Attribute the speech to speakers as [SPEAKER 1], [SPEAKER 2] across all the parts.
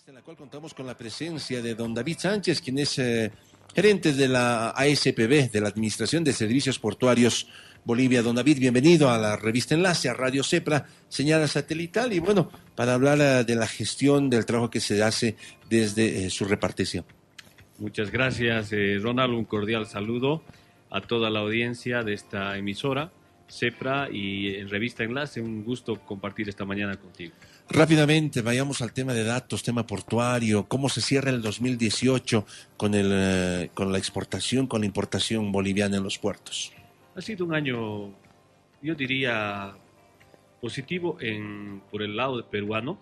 [SPEAKER 1] entrevista en la cual contamos con la presencia de don David Sánchez, quien es gerente de la ASPB, de la Administración de Servicios Portuarios Bolivia. Don David, bienvenido a la revista Enlace, a Radio Cepra, señal satelital, y bueno, para hablar de la gestión del trabajo que se hace desde su repartición.
[SPEAKER 2] Muchas gracias, Ronald, un cordial saludo a toda la audiencia de esta emisora, Cepra y en Revista Enlace. Un gusto compartir esta mañana contigo.
[SPEAKER 1] Rápidamente, vayamos al tema de datos, tema portuario. ¿Cómo se cierra el 2018 con la exportación, con la importación boliviana en los puertos?
[SPEAKER 2] Ha sido un año, yo diría, positivo por el lado peruano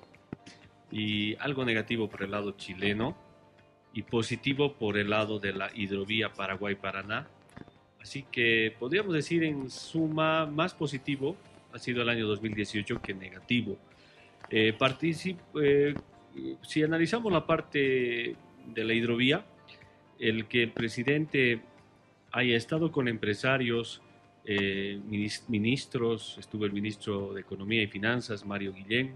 [SPEAKER 2] y algo negativo por el lado chileno y positivo por el lado de la hidrovía Paraguay-Paraná. Así que podríamos decir en suma más positivo ha sido el año 2018 que negativo. Si analizamos la parte de la hidrovía, el que el presidente haya estado con empresarios, ministros, estuvo el ministro de Economía y Finanzas, Mario Guillén,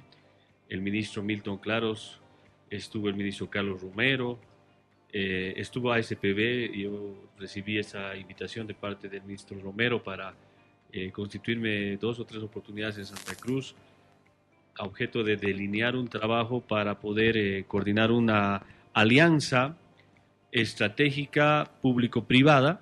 [SPEAKER 2] el ministro Milton Claros, estuvo el ministro Carlos Romero, estuvo ASPB. Yo recibí esa invitación de parte del ministro Romero para constituirme 2 o 3 oportunidades en Santa Cruz, a objeto de delinear un trabajo para poder coordinar una alianza estratégica público-privada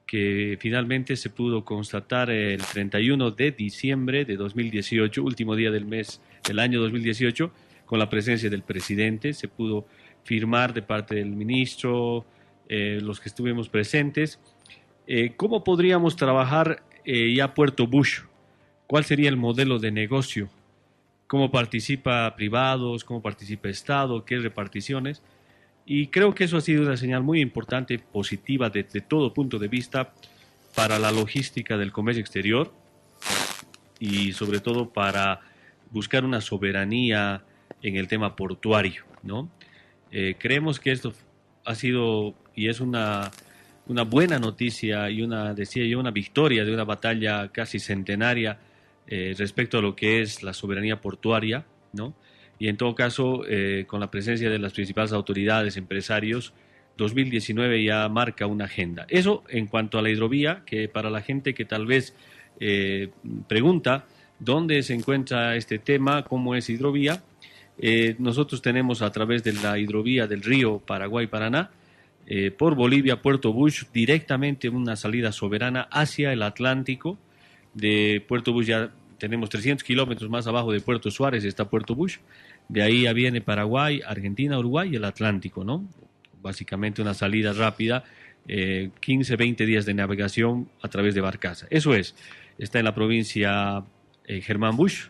[SPEAKER 2] que finalmente se pudo constatar el 31 de diciembre de 2018, último día del mes del año 2018, con la presencia del presidente. Se pudo firmar de parte del ministro, los que estuvimos presentes. ¿Cómo podríamos trabajar ya Puerto Bush? ¿Cuál sería el modelo de negocio? ¿Cómo participa privados? ¿Cómo participa Estado? ¿Qué reparticiones? Y creo que eso ha sido una señal muy importante, positiva desde todo punto de vista para la logística del comercio exterior y sobre todo para buscar una soberanía en el tema portuario, ¿no? Creemos que esto ha sido y es una buena noticia y una victoria de una batalla casi centenaria respecto a lo que es la soberanía portuaria, ¿no? Y en todo caso, con la presencia de las principales autoridades, empresarios, 2019 ya marca una agenda. Eso en cuanto a la hidrovía, que para la gente que tal vez pregunta dónde se encuentra este tema, cómo es hidrovía, nosotros tenemos a través de la hidrovía del río Paraguay-Paraná, por Bolivia, Puerto Bush, directamente una salida soberana hacia el Atlántico. De Puerto Bush ya tenemos 300 kilómetros más abajo de Puerto Suárez está Puerto Bush. De ahí ya viene Paraguay, Argentina, Uruguay y el Atlántico, ¿no? Básicamente una salida rápida, 15, 20 días de navegación a través de barcaza. Eso es, está en la provincia Germán Bush,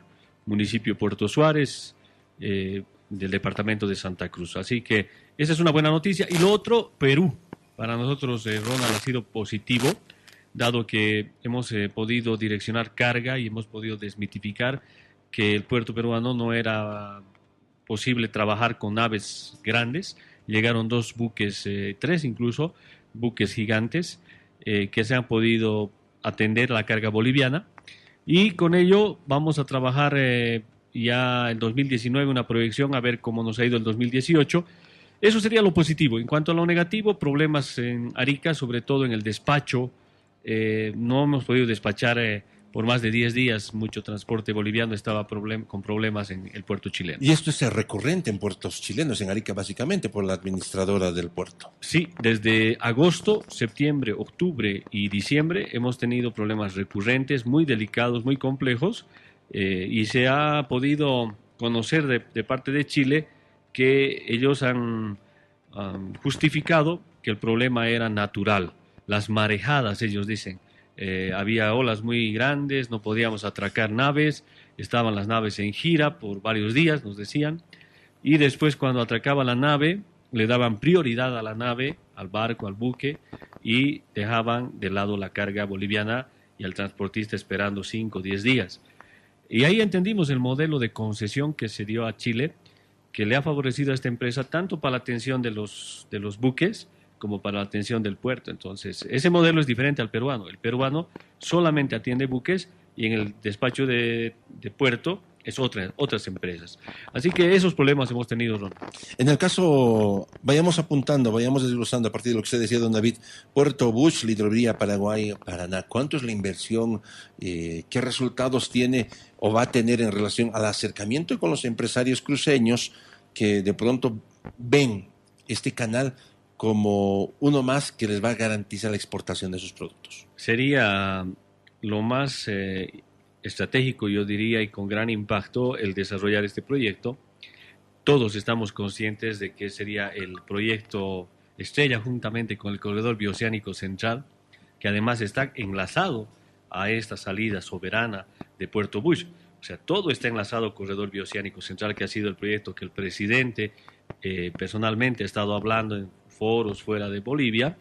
[SPEAKER 2] municipio Puerto Suárez, del departamento de Santa Cruz. Así que esa es una buena noticia. Y lo otro, Perú. Para nosotros, Ronald, ha sido positivo, dado que hemos podido direccionar carga y hemos podido desmitificar que el puerto peruano no era posible trabajar con naves grandes. Llegaron 2 buques, 3 incluso, buques gigantes, que se han podido atender a la carga boliviana. Y con ello vamos a trabajar ya en 2019 una proyección a ver cómo nos ha ido el 2018. Eso sería lo positivo. En cuanto a lo negativo, problemas en Arica, sobre todo en el despacho. No hemos podido despachar por más de 10 días. Mucho transporte boliviano estaba con problemas en el puerto chileno.
[SPEAKER 1] Y esto es recurrente en puertos chilenos, en Arica básicamente, por la administradora del puerto.
[SPEAKER 2] Sí, desde agosto, septiembre, octubre y diciembre hemos tenido problemas recurrentes, muy delicados, muy complejos, y se ha podido conocer de parte de Chile que ellos han justificado que el problema era natural. Las marejadas, ellos dicen. Había olas muy grandes, no podíamos atracar naves, estaban las naves en gira por varios días, nos decían, y después cuando atracaba la nave, le daban prioridad a la nave, al barco, al buque, y dejaban de lado la carga boliviana y al transportista esperando 5 o 10 días. Y ahí entendimos el modelo de concesión que se dio a Chile, que le ha favorecido a esta empresa tanto para la atención de los buques, como para la atención del puerto. Entonces, ese modelo es diferente al peruano. El peruano solamente atiende buques y en el despacho de puerto es otras empresas. Así que esos problemas hemos tenido, Ron.
[SPEAKER 1] En el caso, vayamos apuntando, vayamos desglosando a partir de lo que usted decía, don David, Puerto Bush, la hidrovía Paraguay-Paraná, ¿cuánto es la inversión? ¿Qué resultados tiene o va a tener en relación al acercamiento con los empresarios cruceños que de pronto ven este canal como uno más que les va a garantizar la exportación de sus productos?
[SPEAKER 2] Sería lo más estratégico, yo diría, y con gran impacto el desarrollar este proyecto. Todos estamos conscientes de que sería el proyecto estrella juntamente con el Corredor Bioceánico Central, que además está enlazado a esta salida soberana de Puerto Bush. O sea, todo está enlazado al Corredor Bioceánico Central, que ha sido el proyecto que el presidente personalmente ha estado hablando en foros fuera de Bolivia,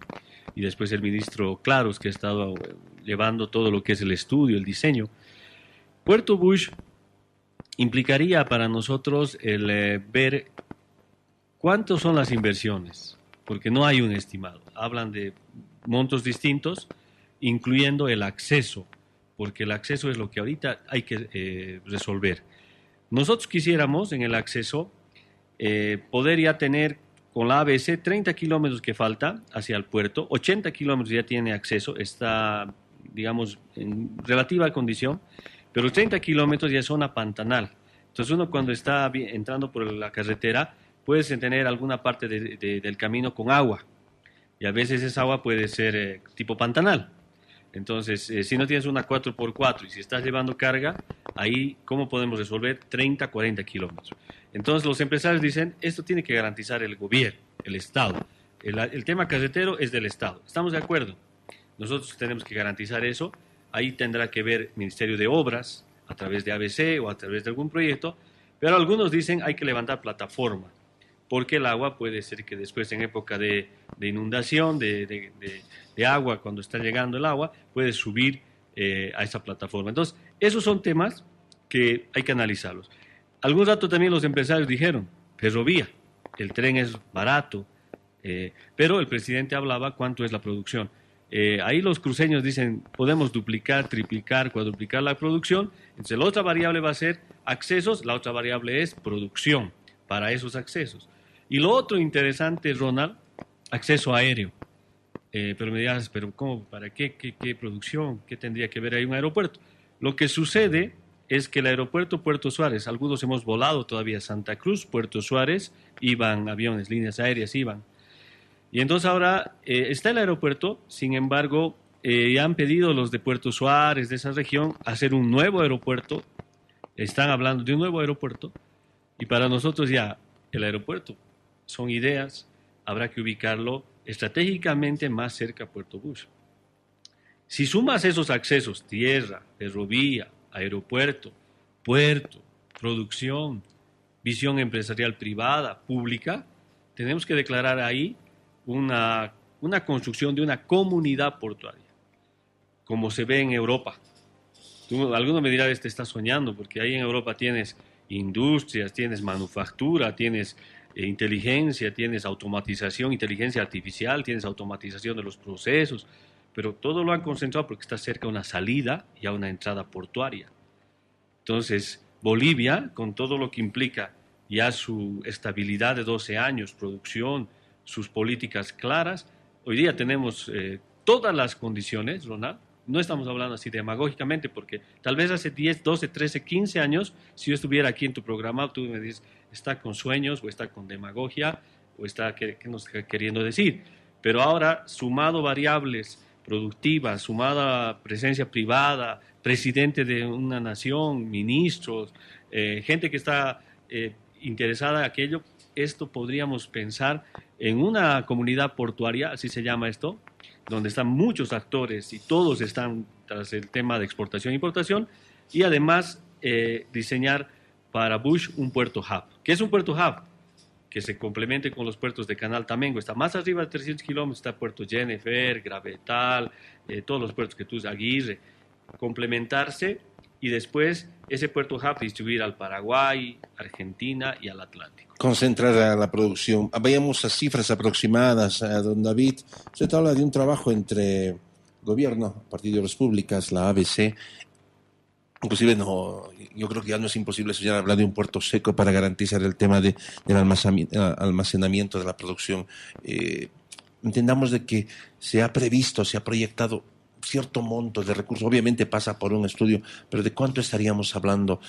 [SPEAKER 2] y después el ministro Claros, que ha estado llevando todo lo que es el estudio, el diseño. Puerto Bush implicaría para nosotros el ver cuántas son las inversiones, porque no hay un estimado. Hablan de montos distintos, incluyendo el acceso, porque el acceso es lo que ahorita hay que resolver. Nosotros quisiéramos en el acceso poder ya tener con la ABC 30 kilómetros que falta hacia el puerto, 80 kilómetros ya tiene acceso, está, digamos, en relativa condición, pero 30 kilómetros ya es zona pantanal. Entonces uno cuando está entrando por la carretera puede tener alguna parte del camino con agua, y a veces esa agua puede ser tipo pantanal. Entonces, si no tienes una 4x4 y si estás llevando carga, ahí, ¿cómo podemos resolver 30, 40 kilómetros? Entonces, los empresarios dicen, esto tiene que garantizar el gobierno, el Estado. El tema carretero es del Estado. ¿Estamos de acuerdo? Nosotros tenemos que garantizar eso. Ahí tendrá que ver Ministerio de Obras, a través de ABC o a través de algún proyecto. Pero algunos dicen, hay que levantar plataforma, porque el agua puede ser que después en época de inundación, de agua, cuando está llegando el agua, puede subir a esa plataforma. Entonces, esos son temas que hay que analizarlos. Algún rato también los empresarios dijeron, ferrovía, el tren es barato, pero el presidente hablaba cuánto es la producción. Ahí los cruceños dicen, podemos duplicar, triplicar, cuadruplicar la producción. Entonces, la otra variable va a ser accesos, la otra variable es producción para esos accesos. Y lo otro interesante, Ronald, acceso aéreo. Pero me dirás, ¿pero cómo? ¿Para qué? ¿Qué producción? ¿Qué tendría que ver ahí un aeropuerto? Lo que sucede es que el aeropuerto Puerto Suárez, algunos hemos volado todavía a Santa Cruz, Puerto Suárez, iban aviones, líneas aéreas iban. Y entonces ahora está el aeropuerto, sin embargo, ya han pedido los de Puerto Suárez, de esa región, hacer un nuevo aeropuerto. Están hablando de un nuevo aeropuerto, y para nosotros ya el aeropuerto son ideas, habrá que ubicarlo estratégicamente más cerca a Puerto Bush. Si sumas esos accesos, tierra, ferrovía, aeropuerto, puerto, producción, visión empresarial privada, pública, tenemos que declarar ahí una construcción de una comunidad portuaria, como se ve en Europa. Alguno me dirá, este está soñando, porque ahí en Europa tienes industrias, tienes manufactura, tienes inteligencia, tienes automatización, inteligencia artificial, tienes automatización de los procesos, pero todo lo han concentrado porque está cerca a una salida y a una entrada portuaria. Entonces, Bolivia, con todo lo que implica ya su estabilidad de 12 años, producción, sus políticas claras, hoy día tenemos todas las condiciones, Ronald. No estamos hablando así demagógicamente, porque tal vez hace 10, 12, 13, 15 años, si yo estuviera aquí en tu programa, tú me dices, está con sueños, o está con demagogia, o está, ¿qué nos está queriendo decir? Pero ahora, sumado variables productivas, sumada presencia privada, presidente de una nación, ministros, gente que está interesada en aquello, esto podríamos pensar en una comunidad portuaria, así se llama esto, donde están muchos actores y todos están tras el tema de exportación e importación, y además diseñar para Bush un puerto hub. ¿Qué es un puerto hub? Que se complemente con los puertos de Canal Tamengo. Está más arriba de 300 kilómetros, está Puerto Jennifer, Gravetal, todos los puertos que tú sabes, Aguirre, complementarse, y después ese puerto hub distribuir al Paraguay, Argentina y al Atlántico.
[SPEAKER 1] Concentrar la producción. Vayamos a cifras aproximadas, don David. Usted habla de un trabajo entre gobierno, Partido de las Públicas, la ABC, Inclusive no, yo creo que ya no es imposible señor, hablar de un puerto seco para garantizar el tema del almacenamiento de la producción. Entendamos de que se ha previsto, se ha proyectado cierto monto de recursos, obviamente pasa por un estudio, pero ¿de cuánto estaríamos hablando?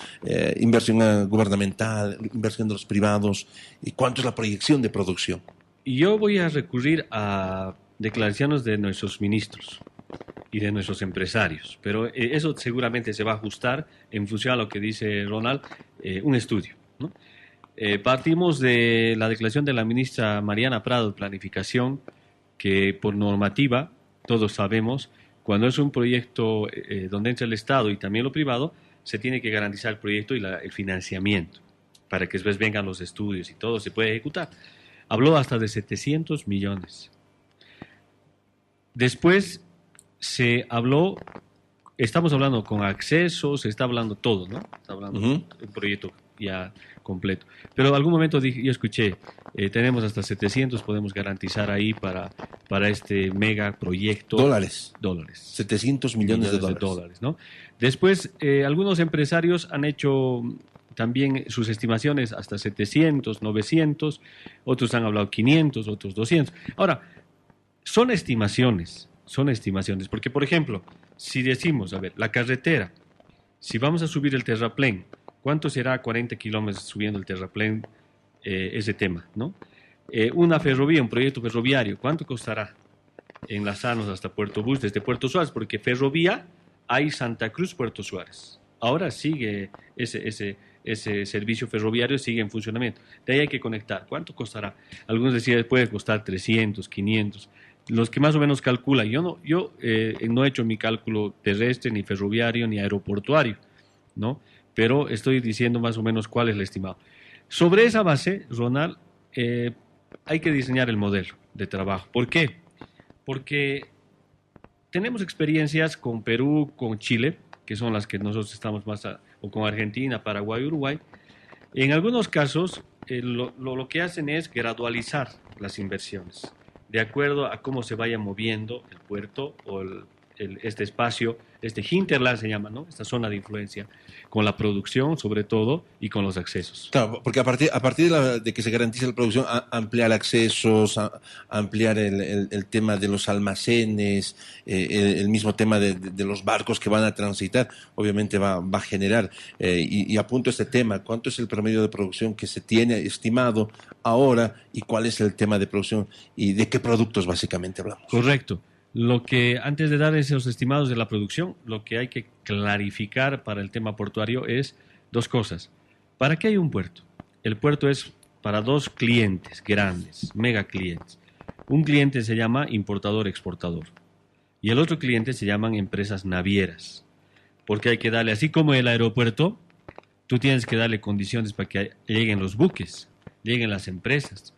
[SPEAKER 1] Inversión gubernamental, inversión de los privados, ¿y cuánto es la proyección de producción?
[SPEAKER 2] Y yo voy a recurrir a declaraciones de nuestros ministros y de nuestros empresarios, pero eso seguramente se va a ajustar en función a lo que dice Ronald, un estudio, ¿no? Partimos de la declaración de la ministra Mariana Prado de Planificación, que por normativa, todos sabemos, cuando es un proyecto donde entra el Estado y también lo privado, se tiene que garantizar el proyecto y el financiamiento para que después vengan los estudios y todo se puede ejecutar. Habló hasta de 700 millones. Después se habló, estamos hablando con acceso, se está hablando todo, ¿no? Está hablando de un proyecto ya completo. Pero en algún momento yo escuché, tenemos hasta 700, podemos garantizar ahí para este mega proyecto.
[SPEAKER 1] Dólares.
[SPEAKER 2] 700
[SPEAKER 1] millones de dólares.
[SPEAKER 2] ¿no? Después, algunos empresarios han hecho también sus estimaciones hasta 700, 900, otros han hablado 500, otros 200. Ahora, son estimaciones, porque por ejemplo, si decimos, a ver, la carretera, si vamos a subir el terraplén, ¿cuánto será 40 kilómetros subiendo el terraplén? Ese tema, ¿no? Una ferrovía, un proyecto ferroviario, ¿cuánto costará enlazarnos hasta Puerto Bus desde Puerto Suárez? Porque ferrovía hay Santa Cruz, Puerto Suárez. Ahora sigue ese servicio ferroviario, sigue en funcionamiento. De ahí hay que conectar. ¿Cuánto costará? Algunos decían puede costar 300, 500. Los que más o menos calculan. Yo no he hecho mi cálculo terrestre, ni ferroviario, ni aeroportuario, ¿no? Pero estoy diciendo más o menos cuál es el estimado. Sobre esa base, Ronald, hay que diseñar el modelo de trabajo. ¿Por qué? Porque tenemos experiencias con Perú, con Chile, que son las que nosotros estamos o con Argentina, Paraguay, Uruguay. En algunos casos, lo que hacen es gradualizar las inversiones, de acuerdo a cómo se vaya moviendo el puerto o este espacio, este hinterland se llama, ¿no? Esta zona de influencia, con la producción sobre todo y con los accesos.
[SPEAKER 1] Claro, porque a partir de que se garantice la producción, ampliar accesos, ampliar el tema de los almacenes, el mismo tema de los barcos que van a transitar, obviamente va a generar, y apunto este tema, ¿cuánto es el promedio de producción que se tiene estimado ahora y cuál es el tema de producción y de qué productos básicamente hablamos?
[SPEAKER 2] Correcto. Antes de dar esos estimados de la producción, lo que hay que clarificar para el tema portuario es dos cosas. ¿Para qué hay un puerto? El puerto es para dos clientes grandes, mega clientes. Un cliente se llama importador-exportador y el otro cliente se llaman empresas navieras, porque hay que darle, así como el aeropuerto, tú tienes que darle condiciones para que lleguen los buques, lleguen las empresas.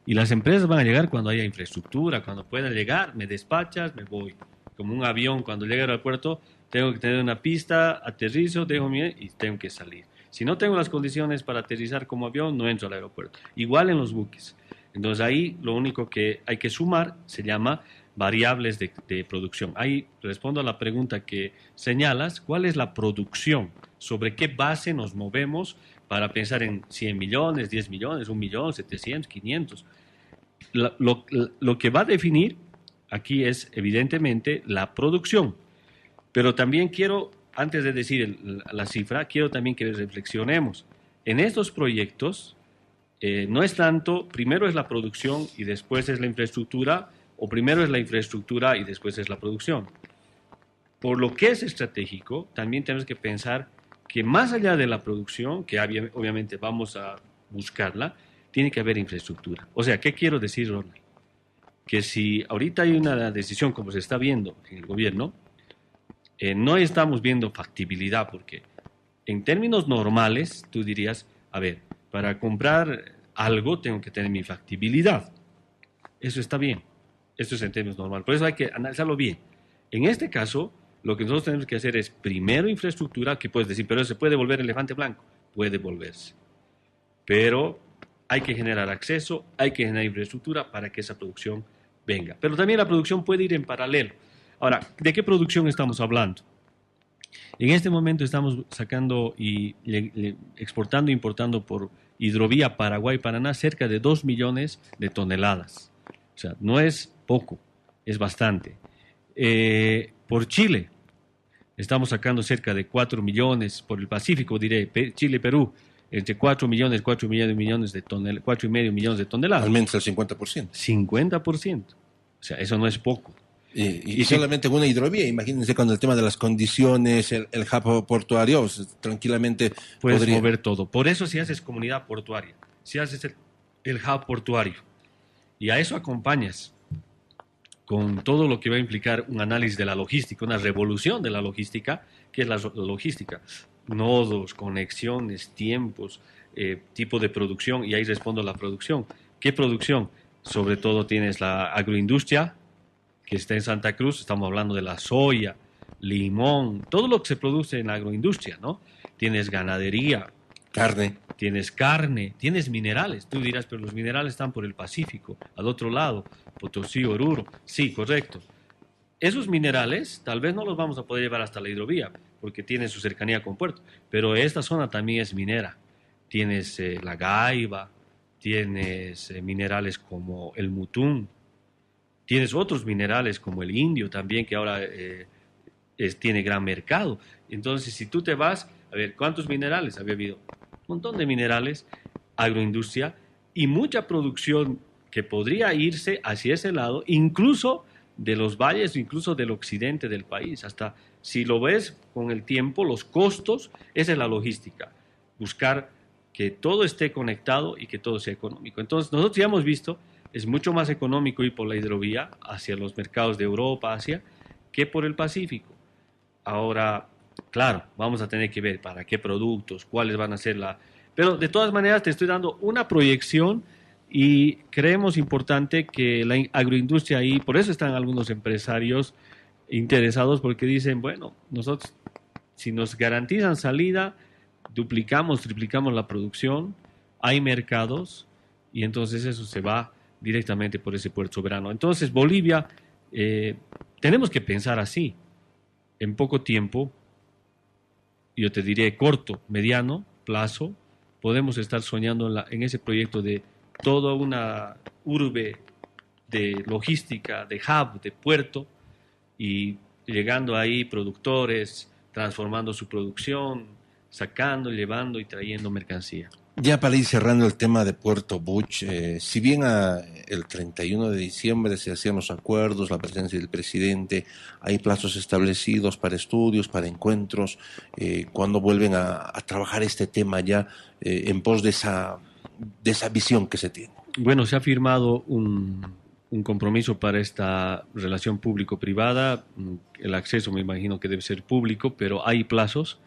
[SPEAKER 2] Y las empresas van a llegar cuando haya infraestructura, cuando puedan llegar, me despachas, me voy. Como un avión, cuando llega al aeropuerto, tengo que tener una pista, aterrizo, y tengo que salir. Si no tengo las condiciones para aterrizar como avión, no entro al aeropuerto. Igual en los buques. Entonces ahí lo único que hay que sumar se llama variables de producción. Ahí respondo a la pregunta que señalas, ¿cuál es la producción? ¿Sobre qué base nos movemos para pensar en 100 millones, 10 millones, 1 millón, 700, 500? Lo que va a definir aquí es evidentemente la producción, pero también quiero, antes de decir la cifra, quiero también que reflexionemos. En estos proyectos no es tanto, primero es la producción y después es la infraestructura, o primero es la infraestructura y después es la producción. Por lo que es estratégico, también tenemos que pensar que más allá de la producción, que obviamente vamos a buscarla, tiene que haber infraestructura. O sea, ¿qué quiero decir, Ronald? Que si ahorita hay una decisión, como se está viendo en el gobierno, no estamos viendo factibilidad, porque en términos normales, tú dirías, a ver, para comprar algo tengo que tener mi factibilidad. Eso está bien. Esto es en términos normales. Por eso hay que analizarlo bien. En este caso, lo que nosotros tenemos que hacer es primero infraestructura, que puedes decir, pero ¿se puede volver elefante blanco? Puede volverse. Pero hay que generar acceso, hay que generar infraestructura para que esa producción venga. Pero también la producción puede ir en paralelo. Ahora, ¿de qué producción estamos hablando? En este momento estamos sacando y exportando e importando por hidrovía Paraguay-Paraná cerca de 2 millones de toneladas. O sea, no es poco, es bastante. Por Chile, estamos sacando cerca de 4 millones, por el Pacífico, diré, Chile-Perú, entre 4 millones, 4 y medio millones de toneladas.
[SPEAKER 1] Al menos el 50%.
[SPEAKER 2] 50%. O sea, eso no es poco.
[SPEAKER 1] Y solamente con una hidrovía, imagínense con el tema de las condiciones, el hub portuario, pues, tranquilamente
[SPEAKER 2] puedes
[SPEAKER 1] podría
[SPEAKER 2] mover todo. Por eso si haces comunidad portuaria, si haces el hub portuario, y a eso acompañas con todo lo que va a implicar un análisis de la logística, una revolución de la logística, que es la logística, nodos, conexiones, tiempos, tipo de producción, y ahí respondo a la producción. ¿Qué producción? Sobre todo tienes la agroindustria, que está en Santa Cruz, estamos hablando de la soya, limón, todo lo que se produce en la agroindustria, ¿no? Tienes ganadería, carne, tienes minerales. Tú dirás, pero los minerales están por el Pacífico, al otro lado, Potosí, Oruro. Sí, correcto. Esos minerales tal vez no los vamos a poder llevar hasta la hidrovía, porque tienen su cercanía con puerto, pero esta zona también es minera. Tienes la gaiba, tienes minerales como el mutún, tienes otros minerales como el indio también, que ahora tiene gran mercado. Entonces, si tú te vas, a ver, ¿cuántos minerales había habido? Un montón de minerales, agroindustria y mucha producción que podría irse hacia ese lado, incluso de los valles, incluso del occidente del país. Hasta si lo ves con el tiempo, los costos, esa es la logística. Buscar que todo esté conectado y que todo sea económico. Entonces, nosotros ya hemos visto, es mucho más económico ir por la hidrovía hacia los mercados de Europa, Asia, que por el Pacífico. Ahora, claro, vamos a tener que ver para qué productos, cuáles van a ser la... Pero de todas maneras te estoy dando una proyección y creemos importante que la agroindustria ahí, por eso están algunos empresarios interesados porque dicen, bueno, nosotros si nos garantizan salida, duplicamos, triplicamos la producción, hay mercados y entonces eso se va directamente por ese puerto soberano. Entonces Bolivia, tenemos que pensar así, en poco tiempo, yo te diré corto, mediano plazo, podemos estar soñando en ese proyecto de toda una urbe de logística, de hub, de puerto, y llegando ahí productores, transformando su producción, sacando, llevando y trayendo mercancía.
[SPEAKER 1] Ya para ir cerrando el tema de Puerto Buch, si bien el 31 de diciembre se hacían los acuerdos, la presencia del presidente, hay plazos establecidos para estudios, para encuentros, cuando vuelven a trabajar este tema ya en pos de esa visión que se tiene.
[SPEAKER 2] Bueno, se ha firmado un compromiso para esta relación público-privada. El acceso me imagino que debe ser público, pero hay plazos.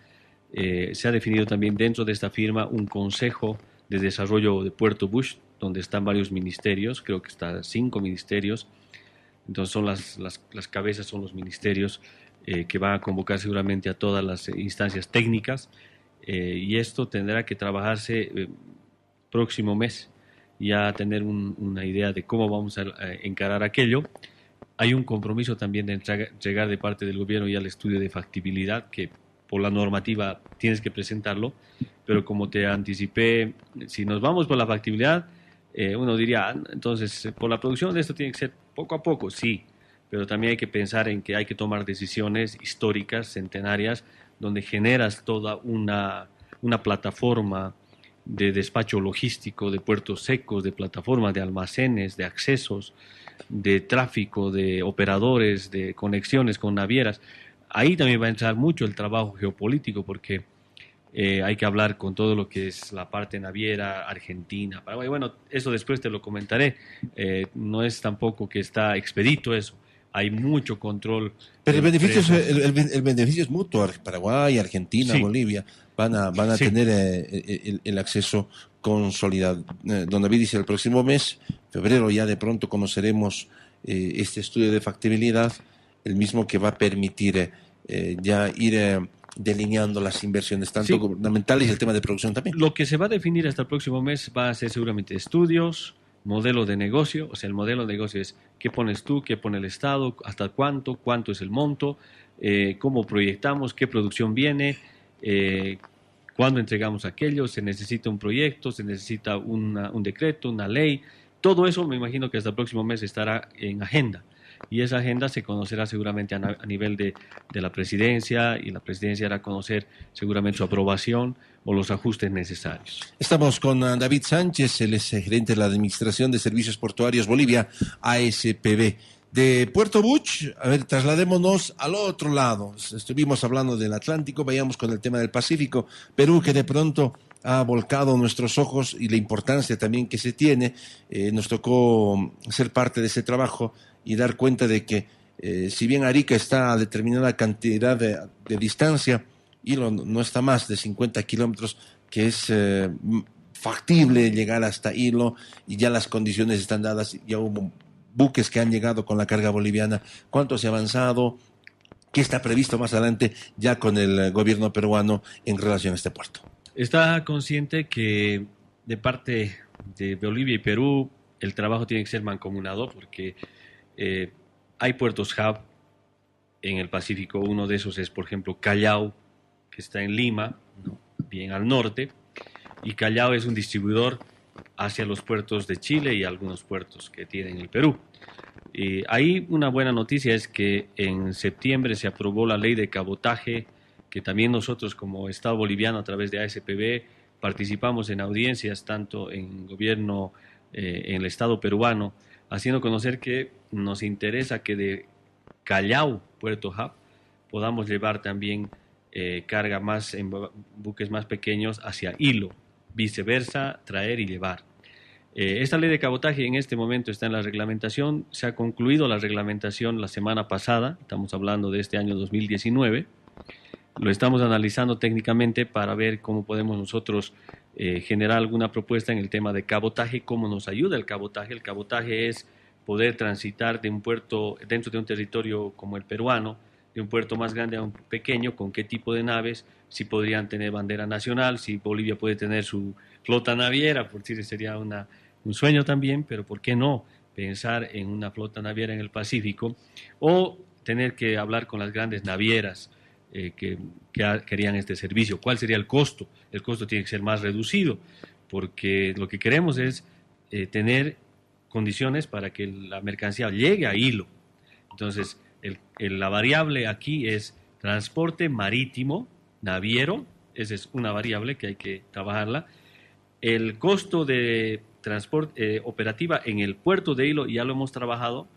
[SPEAKER 2] Se ha definido también dentro de esta firma un consejo de desarrollo de Puerto Buch, donde están varios ministerios, creo que están 5 ministerios, entonces son las cabezas, son los ministerios que van a convocar seguramente a todas las instancias técnicas, y esto tendrá que trabajarse próximo mes, ya tener una idea de cómo vamos a encarar aquello. Hay un compromiso también de entregar de parte del gobierno ya el estudio de factibilidad, que por la normativa tienes que presentarlo, pero como te anticipé, si nos vamos por la factibilidad, uno diría, entonces, por la producción de esto tiene que ser poco a poco, sí, pero también hay que pensar en que hay que tomar decisiones históricas, centenarias, donde generas toda una plataforma de despacho logístico, de puertos secos, de plataformas, de almacenes, de accesos, de tráfico, de operadores, de conexiones con navieras. Ahí también va a entrar mucho el trabajo geopolítico porque hay que hablar con todo lo que es la parte naviera, Argentina, Paraguay. Bueno, eso después te lo comentaré. No es tampoco que está expedito eso. Hay mucho control.
[SPEAKER 1] Pero el beneficio es mutuo. Paraguay, Argentina, sí. Bolivia van a sí. tener el acceso consolidado. Don David dice el próximo mes, febrero, ya de pronto conoceremos este estudio de factibilidad, el mismo que va a permitir ya ir delineando las inversiones, tanto sí. gubernamentales y el tema de producción también.
[SPEAKER 2] Lo que se va a definir hasta el próximo mes va a ser seguramente estudios, modelo de negocio. O sea, el modelo de negocio es qué pones tú, qué pone el Estado, hasta cuánto es el monto, cómo proyectamos, qué producción viene, cuándo entregamos aquello, se necesita un proyecto, se necesita un decreto, una ley. Todo eso me imagino que hasta el próximo mes estará en agenda. Y esa agenda se conocerá seguramente a nivel de la presidencia, y la presidencia hará conocer seguramente su aprobación o los ajustes necesarios.
[SPEAKER 1] Estamos con David Sánchez, él es gerente de la Administración de Servicios Portuarios Bolivia, ASPB. De Puerto Buch, a ver, trasladémonos al otro lado. Estuvimos hablando del Atlántico, vayamos con el tema del Pacífico. Perú, que de pronto ha volcado nuestros ojos y la importancia también que se tiene. Nos tocó ser parte de ese trabajo y dar cuenta de que si bien Arica está a determinada cantidad de distancia, Hilo no está más de 50 kilómetros, que es factible llegar hasta Hilo y ya las condiciones están dadas, ya hubo buques que han llegado con la carga boliviana. ¿Cuánto se ha avanzado? ¿Qué está previsto más adelante ya con el gobierno peruano en relación a este puerto?
[SPEAKER 2] Está consciente que de parte de Bolivia y Perú el trabajo tiene que ser mancomunado, porque hay puertos hub en el Pacífico. Uno de esos es, por ejemplo, Callao, que está en Lima, ¿no?, bien al norte, y Callao es un distribuidor hacia los puertos de Chile y algunos puertos que tienen el Perú. Ahí una buena noticia es que en septiembre se aprobó la ley de cabotaje, que también nosotros como Estado boliviano a través de ASPB participamos en audiencias tanto en gobierno, en el Estado peruano, haciendo conocer que nos interesa que de Callao, Puerto Hub, podamos llevar también carga más en buques más pequeños hacia Hilo, viceversa, traer y llevar. Esta ley de cabotaje en este momento está en la reglamentación. Se ha concluido la reglamentación la semana pasada, estamos hablando de este año 2019. Lo estamos analizando técnicamente para ver cómo podemos nosotros generar alguna propuesta en el tema de cabotaje, cómo nos ayuda el cabotaje. El cabotaje es poder transitar de un puerto dentro de un territorio como el peruano, de un puerto más grande a un pequeño, con qué tipo de naves, si podrían tener bandera nacional, si Bolivia puede tener su flota naviera, por si sería un sueño también, pero ¿por qué no pensar en una flota naviera en el Pacífico? O tener que hablar con las grandes navieras que querían este servicio. ¿Cuál sería el costo? El costo tiene que ser más reducido, porque lo que queremos es tener condiciones para que la mercancía llegue a Hilo. Entonces, la variable aquí es transporte marítimo, naviero. Esa es una variable que hay que trabajarla. El costo de transporte operativa en el puerto de Hilo ya lo hemos trabajado,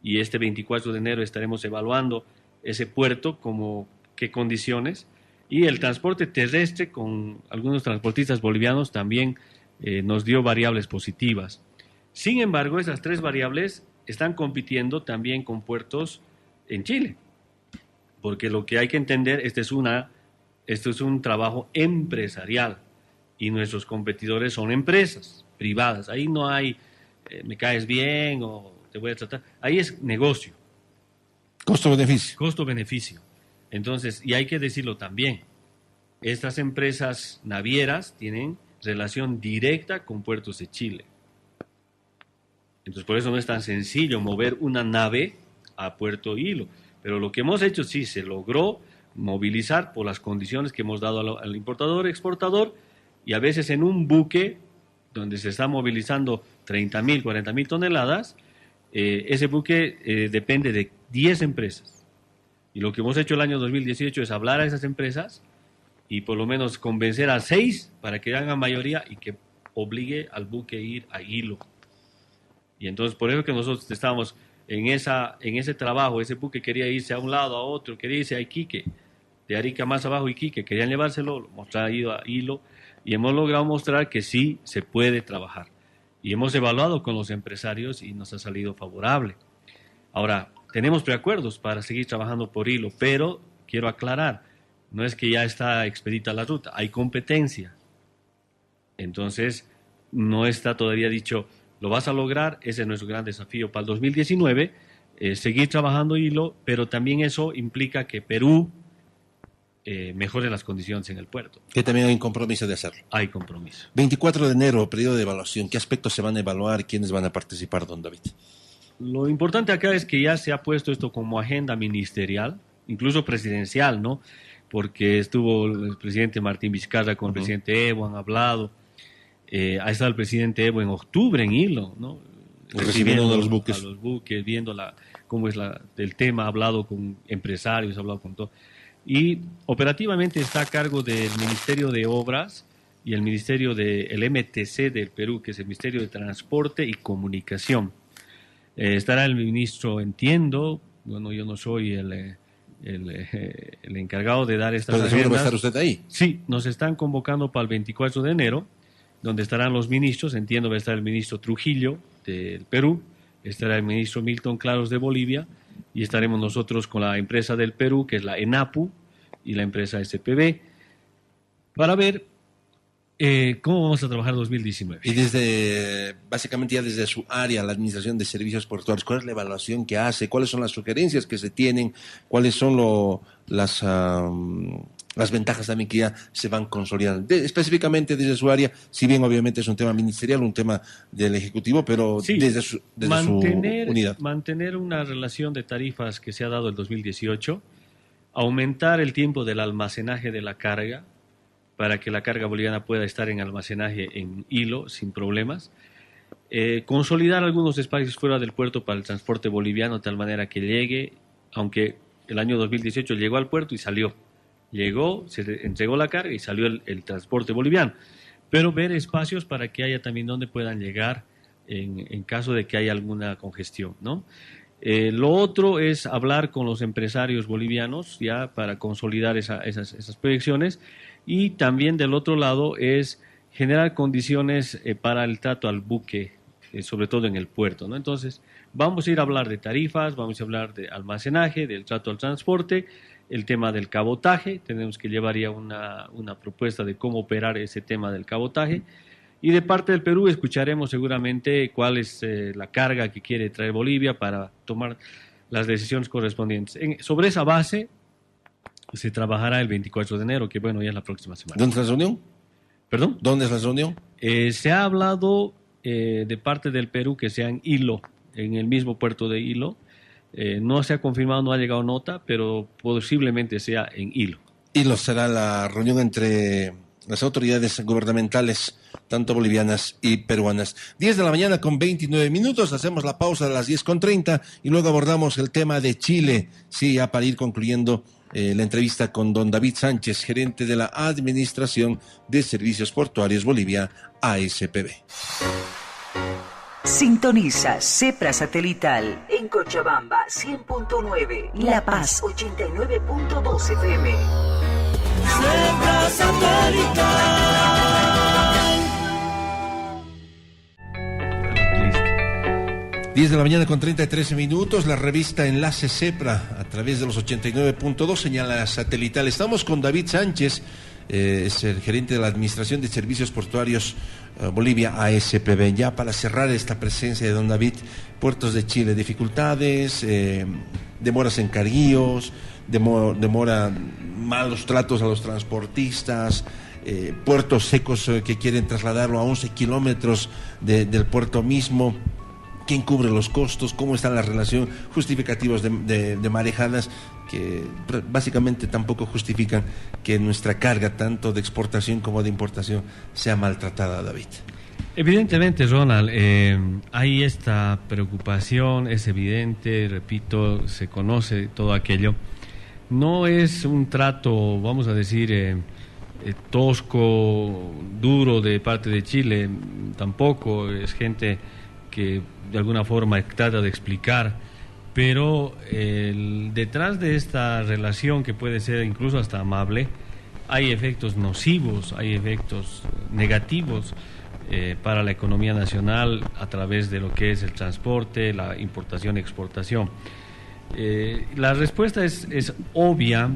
[SPEAKER 2] y este 24 de enero estaremos evaluando ese puerto, como qué condiciones, y el transporte terrestre con algunos transportistas bolivianos también nos dio variables positivas. Sin embargo, esas tres variables están compitiendo también con puertos en Chile, porque lo que hay que entender, esto es un trabajo empresarial y nuestros competidores son empresas privadas. Ahí no hay me caes bien o te voy a tratar, ahí es negocio.
[SPEAKER 1] Costo-beneficio.
[SPEAKER 2] Costo-beneficio. Entonces, y hay que decirlo también, estas empresas navieras tienen relación directa con puertos de Chile. Entonces, por eso no es tan sencillo mover una nave a Puerto Hilo. Pero lo que hemos hecho, sí, se logró movilizar por las condiciones que hemos dado al importador, exportador, y a veces en un buque donde se está movilizando 30.000, 40.000 toneladas, ese buque depende de 10 empresas. Y lo que hemos hecho el año 2018 es hablar a esas empresas y por lo menos convencer a 6 para que hagan mayoría y que obligue al buque a ir a Hilo. Y entonces por eso que nosotros estábamos en ese trabajo. Ese buque quería irse a un lado, a otro, quería irse a Iquique, de Arica más abajo Iquique, querían llevárselo, lo hemos traído a Hilo y hemos logrado mostrar que sí se puede trabajar. Y hemos evaluado con los empresarios y nos ha salido favorable. Ahora, tenemos preacuerdos para seguir trabajando por Hilo, pero quiero aclarar, no es que ya está expedita la ruta, hay competencia. Entonces, no está todavía dicho, lo vas a lograr, ese es nuestro gran desafío para el 2019, seguir trabajando Hilo, pero también eso implica que Perú mejoren las condiciones en el puerto.
[SPEAKER 1] Que también hay un compromiso de hacerlo.
[SPEAKER 2] Hay compromiso.
[SPEAKER 1] 24 de enero, periodo de evaluación. ¿Qué aspectos se van a evaluar? ¿Quiénes van a participar, don David?
[SPEAKER 2] Lo importante acá es que ya se ha puesto esto como agenda ministerial, incluso presidencial, ¿no? Porque estuvo el presidente Martín Vizcarra con el presidente Evo, han hablado. Ha estado el presidente Evo en octubre en Hilo, ¿no?
[SPEAKER 1] Recibiendo uno de los buques.
[SPEAKER 2] A los buques, viendo cómo es el tema, ha hablado con empresarios, ha hablado con todo. Y operativamente está a cargo del Ministerio de Obras y el Ministerio del MTC del Perú, que es el Ministerio de Transporte y Comunicación. Estará el ministro, entiendo, bueno, yo no soy el encargado de dar estas
[SPEAKER 1] Pero seguro va a
[SPEAKER 2] agendas.
[SPEAKER 1] estar usted ahí.
[SPEAKER 2] Sí, nos están convocando para el 24 de enero, donde estarán los ministros, entiendo va a estar el ministro Trujillo del Perú, estará el ministro Milton Claros de Bolivia, y estaremos nosotros con la empresa del Perú, que es la ENAPU, y la empresa SPB, para ver cómo vamos a trabajar 2019.
[SPEAKER 1] Y básicamente ya desde su área, la Administración de Servicios Portuarios, ¿cuál es la evaluación que hace? ¿Cuáles son las sugerencias que se tienen? ¿Cuáles son las ventajas también que ya se van consolidando? Específicamente desde su área, si bien obviamente es un tema ministerial, un tema del Ejecutivo, pero
[SPEAKER 2] sí,
[SPEAKER 1] desde su unidad.
[SPEAKER 2] Mantener una relación de tarifas que se ha dado el 2018, aumentar el tiempo del almacenaje de la carga, para que la carga boliviana pueda estar en almacenaje en Hilo sin problemas. Consolidar algunos espacios fuera del puerto para el transporte boliviano de tal manera que llegue, aunque el año 2018 llegó al puerto y salió. Llegó, se entregó la carga y salió el transporte boliviano. Pero ver espacios para que haya también donde puedan llegar en caso de que haya alguna congestión, ¿no? Lo otro es hablar con los empresarios bolivianos ya para consolidar esas proyecciones. Y también del otro lado es generar condiciones para el trato al buque, sobre todo en el puerto, ¿no? Entonces, vamos a ir a hablar de tarifas, vamos a hablar de almacenaje, del trato al transporte, el tema del cabotaje, tenemos que llevar ya una propuesta de cómo operar ese tema del cabotaje. Y de parte del Perú escucharemos seguramente cuál es la carga que quiere traer Bolivia para tomar las decisiones correspondientes. Sobre esa base se trabajará el 24 de enero, que bueno, ya es la próxima semana.
[SPEAKER 1] ¿Dónde es la reunión?
[SPEAKER 2] ¿Perdón?
[SPEAKER 1] ¿Dónde es la reunión?
[SPEAKER 2] Se ha hablado de parte del Perú que sea en Hilo, en el mismo puerto de Hilo. No se ha confirmado, no ha llegado nota, pero posiblemente sea en Hilo.
[SPEAKER 1] Hilo será la reunión entre las autoridades gubernamentales, tanto bolivianas y peruanas. 10 de la mañana con 29 minutos, hacemos la pausa a las 10:30 y luego abordamos el tema de Chile, sí, ya para ir concluyendo la entrevista con don David Sánchez, gerente de la Administración de Servicios Portuarios Bolivia, ASPB.
[SPEAKER 3] Sintoniza Cepra Satelital en Cochabamba 100.9, La Paz 89.2 FM.
[SPEAKER 4] Cepra Satelital.
[SPEAKER 1] 10 de la mañana con 33 minutos, la revista Enlace Cepra a través de los 89.2 señala satelital. Estamos con David Sánchez, es el gerente de la Administración de Servicios Portuarios Bolivia, ASPB. Ya para cerrar esta presencia de don David, puertos de Chile, dificultades, demoras en carguíos, demora malos tratos a los transportistas, puertos secos que quieren trasladarlo a 11 kilómetros del puerto mismo. ¿Quién cubre los costos? ¿Cómo está la relación? Justificativos de marejadas que básicamente tampoco justifican que nuestra carga, tanto de exportación como de importación, sea maltratada, David.
[SPEAKER 2] Evidentemente, Ronald, hay esta preocupación, es evidente, repito, se conoce todo aquello. No es un trato, vamos a decir, tosco, duro de parte de Chile, tampoco es gente que de alguna forma trata de explicar, pero detrás de esta relación, que puede ser incluso hasta amable, hay efectos nocivos, hay efectos negativos para la economía nacional a través de lo que es el transporte, la importación y exportación. La respuesta es obvia,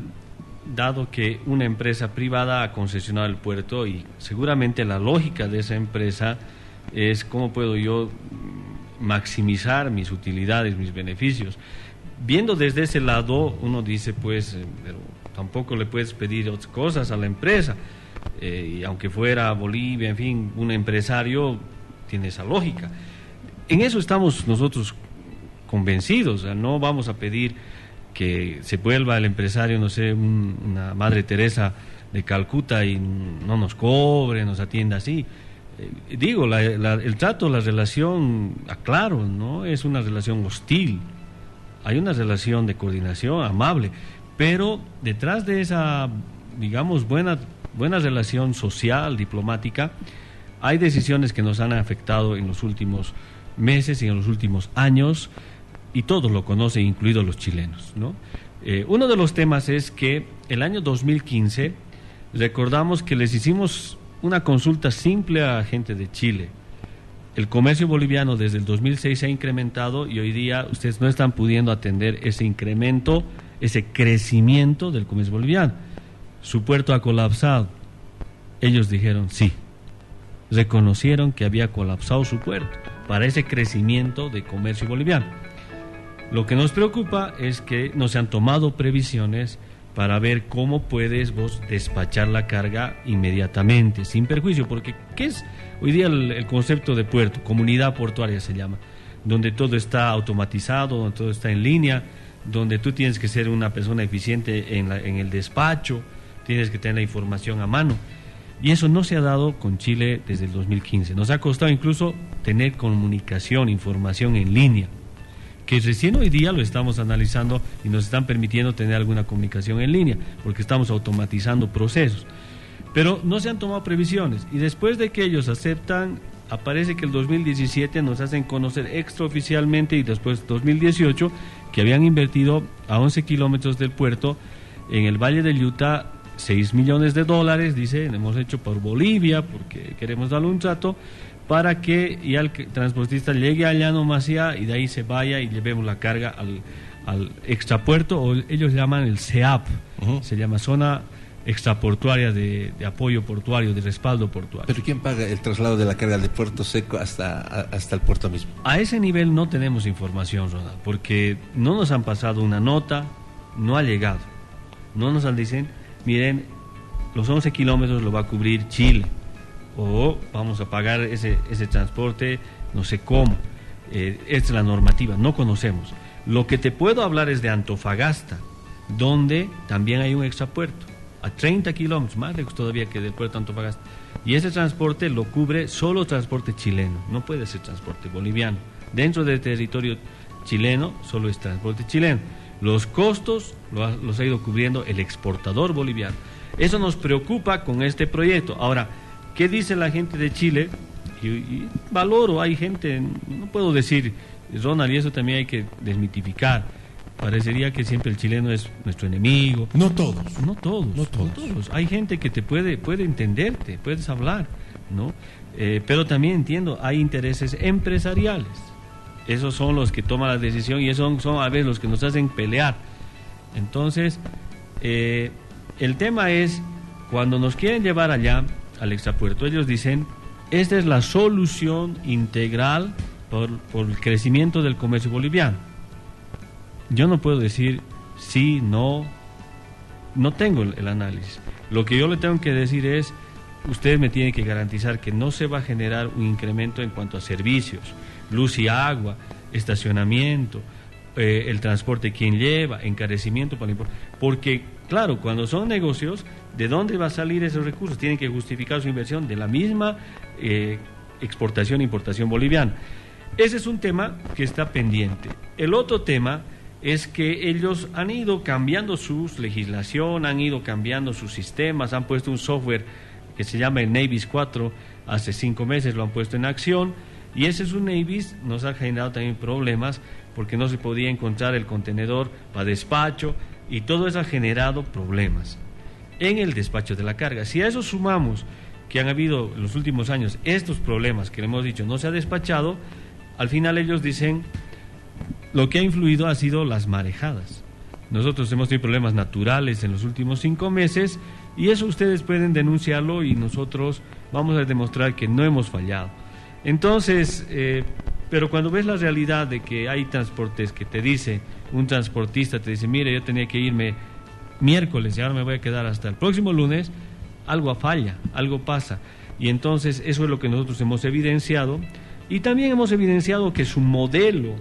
[SPEAKER 2] dado que una empresa privada ha concesionado el puerto, y seguramente la lógica de esa empresa es cómo puedo yo maximizar mis utilidades, mis beneficios. Viendo desde ese lado, uno dice, pues, pero tampoco le puedes pedir otras cosas a la empresa. Y aunque fuera Bolivia, en fin, un empresario tiene esa lógica. En eso estamos nosotros convencidos, o sea, no vamos a pedir que se vuelva el empresario, no sé, una Madre Teresa de Calcuta y no nos cobre, nos atienda así. Digo, el trato, la relación, aclaro, no es una relación hostil, hay una relación de coordinación amable, pero detrás de esa, digamos, buena relación social, diplomática, hay decisiones que nos han afectado en los últimos meses y en los últimos años, y todos lo conocen, incluidos los chilenos, ¿no? Uno de los temas es que el año 2015 recordamos que les hicimos una consulta simple a gente de Chile. El comercio boliviano desde el 2006 se ha incrementado y hoy día ustedes no están pudiendo atender ese incremento, ese crecimiento del comercio boliviano. Su puerto ha colapsado. Ellos dijeron sí. Reconocieron que había colapsado su puerto para ese crecimiento de comercio boliviano. Lo que nos preocupa es que no se han tomado previsiones para ver cómo puedes vos despachar la carga inmediatamente, sin perjuicio, porque ¿qué es hoy día el concepto de puerto? Comunidad portuaria se llama, donde todo está automatizado, donde todo está en línea, donde tú tienes que ser una persona eficiente en el despacho, tienes que tener la información a mano, y eso no se ha dado con Chile desde el 2015. Nos ha costado incluso tener comunicación, información en línea, que recién hoy día lo estamos analizando y nos están permitiendo tener alguna comunicación en línea, porque estamos automatizando procesos. Pero no se han tomado previsiones, y después de que ellos aceptan, aparece que el 2017 nos hacen conocer extraoficialmente, y después 2018, que habían invertido a 11 kilómetros del puerto, en el Valle del Utah, $6 millones, dice, hemos hecho por Bolivia, porque queremos darle un trato, para que ya el transportista llegue allá nomás ya, y de ahí se vaya y llevemos la carga al extrapuerto, o ellos llaman el CEAP, se llama Zona Extraportuaria de Apoyo Portuario, de Respaldo Portuario.
[SPEAKER 1] ¿Pero quién paga el traslado de la carga de Puerto Seco hasta el puerto mismo?
[SPEAKER 2] A ese nivel no tenemos información, Ronald, porque no nos han pasado una nota, no ha llegado. No nos dicen, miren, los 11 kilómetros lo va a cubrir Chile, o vamos a pagar ese transporte, no sé cómo. Esta es la normativa, no conocemos. Lo que te puedo hablar es de Antofagasta, donde también hay un extrapuerto, a 30 kilómetros, más lejos todavía que del puerto de Antofagasta. Y ese transporte lo cubre solo transporte chileno, no puede ser transporte boliviano. Dentro del territorio chileno, solo es transporte chileno. Los costos los ha ido cubriendo el exportador boliviano. Eso nos preocupa con este proyecto. Ahora, ¿qué dice la gente de Chile? Y valoro, hay gente, no puedo decir, Ronald, y eso también hay que desmitificar. Parecería que siempre el chileno es nuestro enemigo.
[SPEAKER 1] No todos.
[SPEAKER 2] No todos. Hay gente que te puede entenderte, puedes hablar, ¿no? Pero también entiendo, hay intereses empresariales. Esos son los que toman la decisión y esos son a veces los que nos hacen pelear. Entonces, el tema es, cuando nos quieren llevar allá, al extrapuerto, ellos dicen, esta es la solución integral por el crecimiento del comercio boliviano. Yo no puedo decir sí, no tengo el análisis. Lo que yo le tengo que decir es, ustedes me tienen que garantizar que no se va a generar un incremento en cuanto a servicios, luz y agua, estacionamiento, el transporte, quién lleva, encarecimiento para el importe. Porque, claro, cuando son negocios, ¿de dónde va a salir esos recursos? Tienen que justificar su inversión de la misma exportación e importación boliviana. Ese es un tema que está pendiente. El otro tema es que ellos han ido cambiando su legislación, han ido cambiando sus sistemas, han puesto un software que se llama el Navis 4, hace 5 meses lo han puesto en acción, y ese es un Navis, nos ha generado también problemas, porque no se podía encontrar el contenedor para despacho, y todo eso ha generado problemas en el despacho de la carga. Si a eso sumamos que han habido en los últimos años estos problemas que le hemos dicho, no se ha despachado, al final ellos dicen, lo que ha influido ha sido las marejadas. Nosotros hemos tenido problemas naturales en los últimos 5 meses, y eso ustedes pueden denunciarlo y nosotros vamos a demostrar que no hemos fallado. Entonces, pero cuando ves la realidad de que hay transportes que te dice, un transportista te dice, mire, yo tenía que irme miércoles y ahora me voy a quedar hasta el próximo lunes, algo falla, algo pasa. Y entonces eso es lo que nosotros hemos evidenciado. Y también hemos evidenciado que su modelo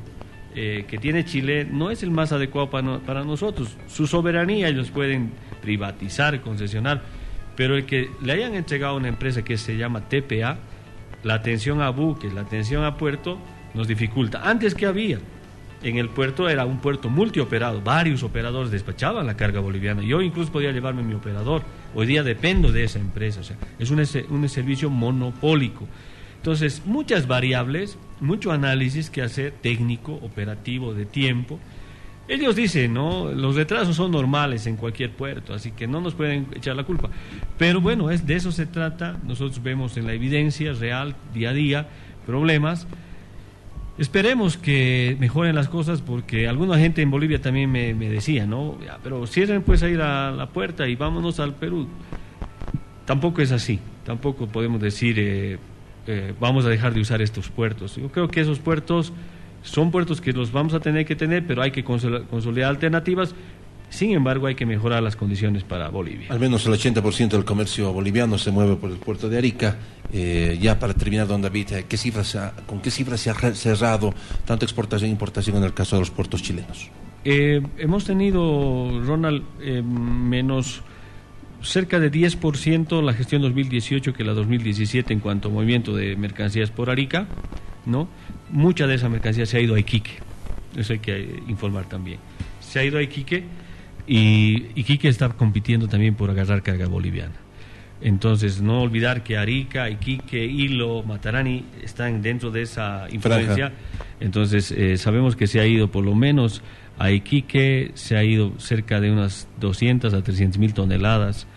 [SPEAKER 2] que tiene Chile no es el más adecuado para nosotros. Su soberanía ellos pueden privatizar, concesionar, pero el que le hayan entregado a una empresa que se llama TPA, la atención a buques, la atención a puerto, nos dificulta. Antes, que había en el puerto, era un puerto multioperado, varios operadores despachaban la carga boliviana. Yo incluso podía llevarme mi operador. Hoy día dependo de esa empresa, o sea, es un servicio monopólico. Entonces, muchas variables, mucho análisis que hacer, técnico, operativo, de tiempo. Ellos dicen, ¿no? Los retrasos son normales en cualquier puerto, así que no nos pueden echar la culpa. Pero bueno, de eso se trata. Nosotros vemos en la evidencia real, día a día, problemas. Esperemos que mejoren las cosas, porque alguna gente en Bolivia también me decía, ¿no? Ya, pero cierren pues ahí la puerta y vámonos al Perú. Tampoco es así, tampoco podemos decir vamos a dejar de usar estos puertos. Yo creo que esos puertos son puertos que los vamos a tener que tener, pero hay que consolidar alternativas. Sin embargo, hay que mejorar las condiciones para Bolivia.
[SPEAKER 1] Al menos el 80% del comercio boliviano se mueve por el puerto de Arica. Ya para terminar, don David, ¿con qué cifras se ha cerrado tanto exportación e importación en el caso de los puertos chilenos?
[SPEAKER 2] Hemos tenido, Ronald, menos cerca de 10% la gestión 2018 que la 2017 en cuanto a movimiento de mercancías por Arica, ¿no? Mucha de esa mercancía se ha ido a Iquique, eso hay que informar también. Se ha ido a Iquique y Iquique está compitiendo también por agarrar carga boliviana. Entonces, no olvidar que Arica, Iquique, Hilo, Matarani están dentro de esa influencia. Entonces, sabemos que se ha ido por lo menos a Iquique, se ha ido cerca de unas 200 a 300 mil toneladas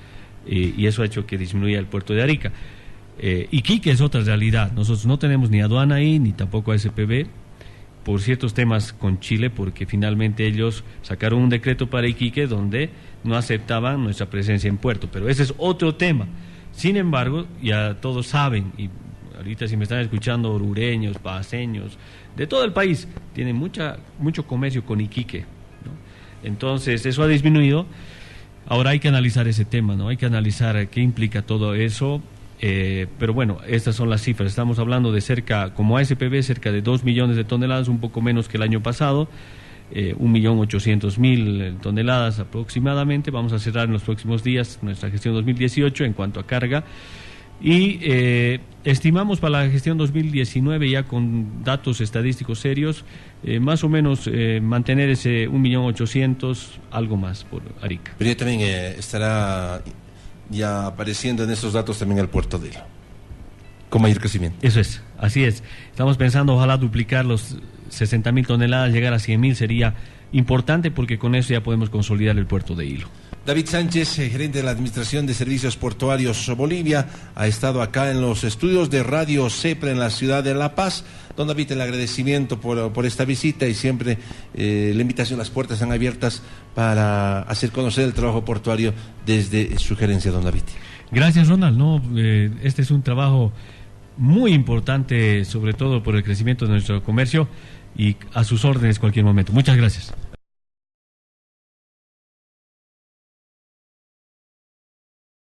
[SPEAKER 2] y eso ha hecho que disminuya el puerto de Arica. Iquique es otra realidad. Nosotros no tenemos ni aduana ahí, ni tampoco ASPB, por ciertos temas con Chile, porque finalmente ellos sacaron un decreto para Iquique donde no aceptaban nuestra presencia en puerto, pero ese es otro tema. Sin embargo, ya todos saben, y ahorita si me están escuchando orureños, paseños, de todo el país, tienen mucho comercio con Iquique, ¿no? Entonces eso ha disminuido. Ahora hay que analizar ese tema, ¿no? Hay que analizar qué implica todo eso. Pero bueno, estas son las cifras. Estamos hablando de como ASPB, cerca de 2 millones de toneladas, un poco menos que el año pasado, 1.800.000 toneladas aproximadamente. Vamos a cerrar en los próximos días nuestra gestión 2018 en cuanto a carga. Y estimamos para la gestión 2019, ya con datos estadísticos serios, más o menos mantener ese 1.800.000, algo más por Arica.
[SPEAKER 1] Pero ya también estará ya apareciendo en esos datos también el puerto de Hilo, con mayor crecimiento.
[SPEAKER 2] Eso es, así es. Estamos pensando ojalá duplicar los 60.000 toneladas, llegar a 100.000 sería importante, porque con eso ya podemos consolidar el puerto de Hilo.
[SPEAKER 1] David Sánchez, gerente de la Administración de Servicios Portuarios Bolivia, ha estado acá en los estudios de Radio Cepra en la ciudad de La Paz. Don David, el agradecimiento por esta visita y siempre la invitación, las puertas están abiertas para hacer conocer el trabajo portuario desde su gerencia, don David.
[SPEAKER 2] Gracias, Ronald. No, este es un trabajo muy importante, sobre todo por el crecimiento de nuestro comercio, y a sus órdenes cualquier momento. Muchas gracias.